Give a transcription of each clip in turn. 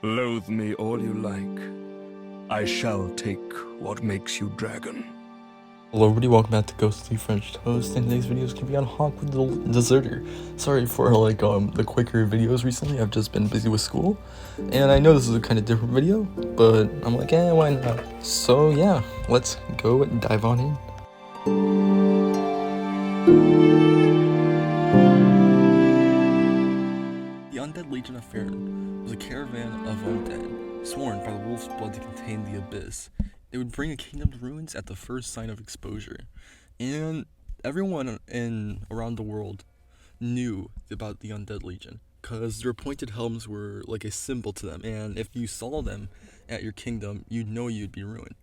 Loathe me all you like. I shall take what makes you dragon. Hello everybody, welcome back to Ghostly French Toast, and today's video is going to be on Hawkwood the Deserter. Sorry for the quicker videos recently. I've just been busy with school, and I know this is a kind of different video, but I'm like, why not? So yeah, let's go and dive on in. The Undead Legion of Farron was a caravan of undead, sworn by the wolf's blood to contain the abyss. They would bring a kingdom to ruins at the first sign of exposure, and everyone around the world knew about the Undead Legion, because their pointed helms were like a symbol to them, and if you saw them at your kingdom, you'd know you'd be ruined.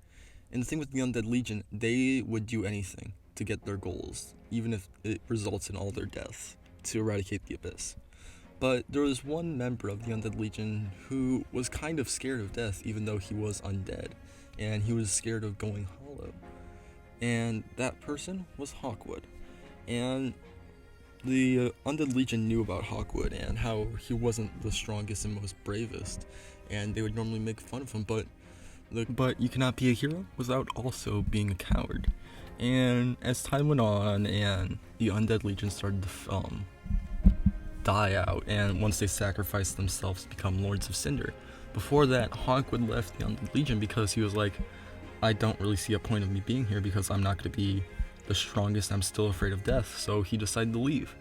And the thing with the Undead Legion, they would do anything to get their goals, even if it results in all their deaths, to eradicate the abyss. But there was one member of the Undead Legion who was kind of scared of death, even though he was undead, and he was scared of going hollow. And that person was Hawkwood. And the Undead Legion knew about Hawkwood and how he wasn't the strongest and most bravest, and they would normally make fun of him, but you cannot be a hero without also being a coward. And as time went on and the Undead Legion started to die out, and once they sacrificed themselves to become Lords of Cinder. Before that, Hawkwood left the Undead Legion because he was like, I don't really see a point of me being here because I'm not going to be the strongest, I'm still afraid of death, so he decided to leave.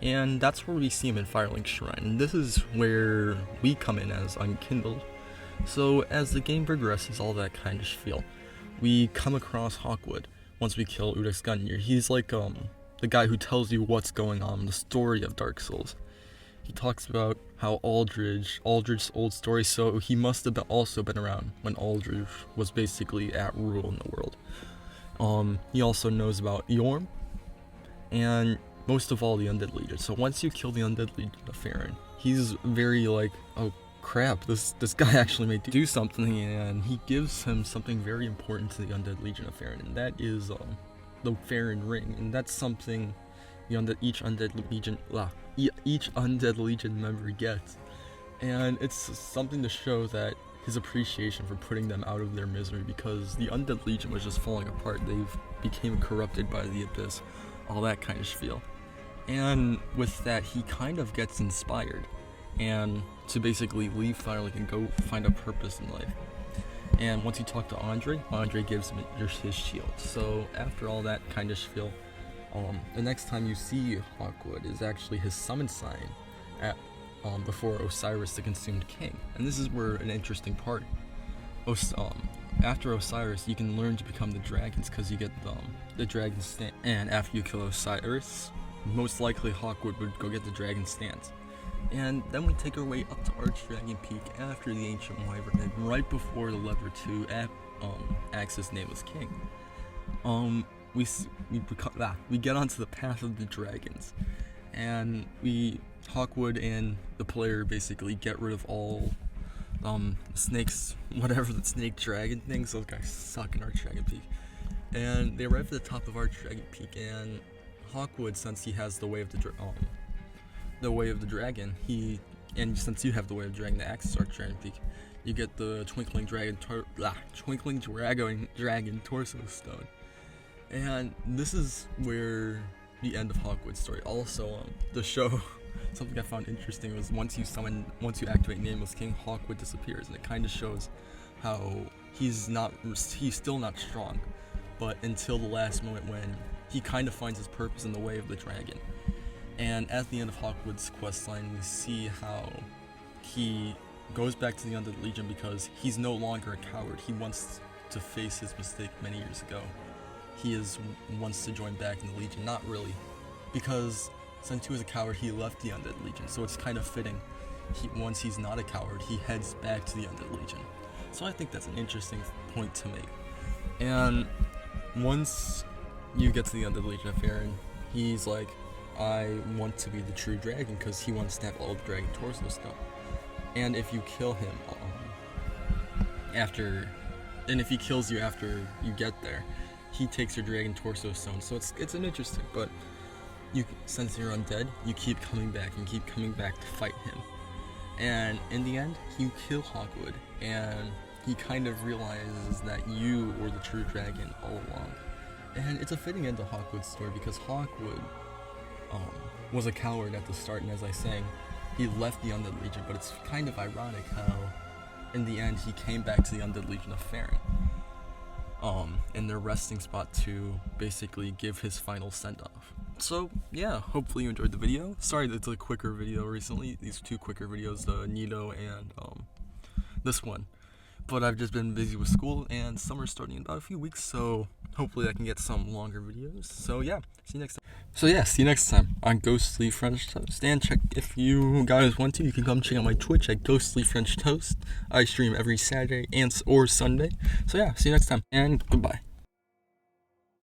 And that's where we see him in Firelink Shrine, and this is where we come in as Unkindled. So as the game progresses, all that kind of spiel, we come across Hawkwood once we kill Udex Gungnir. He's like the guy who tells you what's going on in the story of Darksouls. He talks about how Aldrich's old story, so he must have also been around when Aldrich was basically at rule in the world. He also knows about Yorm, and most of all the Undead Legion. So once you kill the Undead Legion of Farron, he's very like, oh crap, this guy actually may do something, and he gives him something very important to the Undead Legion of Farron, and that is the Farron Ring, and that's something each Undead Legion member gets, and it's something to show that his appreciation for putting them out of their misery, because the Undead Legion was just falling apart. They became corrupted by the abyss, all that kind of spiel. And with that, he kind of gets inspired and to basically leave Firelink and go find a purpose in life. And once you talk to Andre gives him his shield. So after all that kind of spiel, the next time you see Hawkwood is actually his summon sign at before Osiris, the Consumed King. And this is where an interesting part. After Osiris, you can learn to become the dragons because you get the dragon stance. And after you kill Osiris, most likely Hawkwood would go get the dragon stance. And then we take our way up to Archdragon Peak after the Ancient Wyvern, and right before the Lever 2 Axis Nameless King. We get onto the Path of the Dragons, and Hawkwood and the player basically get rid of all snakes, whatever the snake dragon things. Those guys suck in Archdragon Peak. And they arrive at the top of Archdragon Peak, and Hawkwood, since he has the Way of the Dragon, and since you have the Way of the Dragon, the Axis Archdragon Peak, you get the Twinkling Dragon Torso Stone. And this is where the end of Hawkwood's story. Also, the show, something I found interesting was once you activate Nameless King, Hawkwood disappears, and it kind of shows how he's still not strong, but until the last moment when he kind of finds his purpose in the Way of the Dragon. And at the end of Hawkwood's questline, we see how he goes back to the Undead Legion because he's no longer a coward. He wants to face his mistake many years ago. He wants to join back in the Legion, not really, because since he was a coward, he left the Undead Legion, so it's kind of fitting. Once he's not a coward, he heads back to the Undead Legion. So I think that's an interesting point to make. And once you get to the Undead Legion of Farron, he's like, I want to be the true dragon, because he wants to have all the dragon torso stuff. And if you kill him if he kills you after you get there, he takes your dragon torso stone. So it's an interesting, but since you're undead, you keep coming back to fight him. And in the end, you kill Hawkwood, and he kind of realizes that you were the true dragon all along. And it's a fitting end to Hawkwood's story because Hawkwood was a coward at the start, and as I sang, he left the Undead Legion, but it's kind of ironic how in the end he came back to the Undead Legion of Farron in their resting spot to basically give his final send-off. So yeah, hopefully you enjoyed the video. Sorry that it's a quicker video recently, these two quicker videos, the Nito and this one. But I've just been busy with school, and summer's starting in about a few weeks, so hopefully I can get some longer videos. So yeah, see you next time. So yeah, see you next time on Ghostly French Toast. And check, if you guys want to, you can come check out my Twitch at Ghostly French Toast. I stream every Saturday or Sunday. So yeah, see you next time, and goodbye.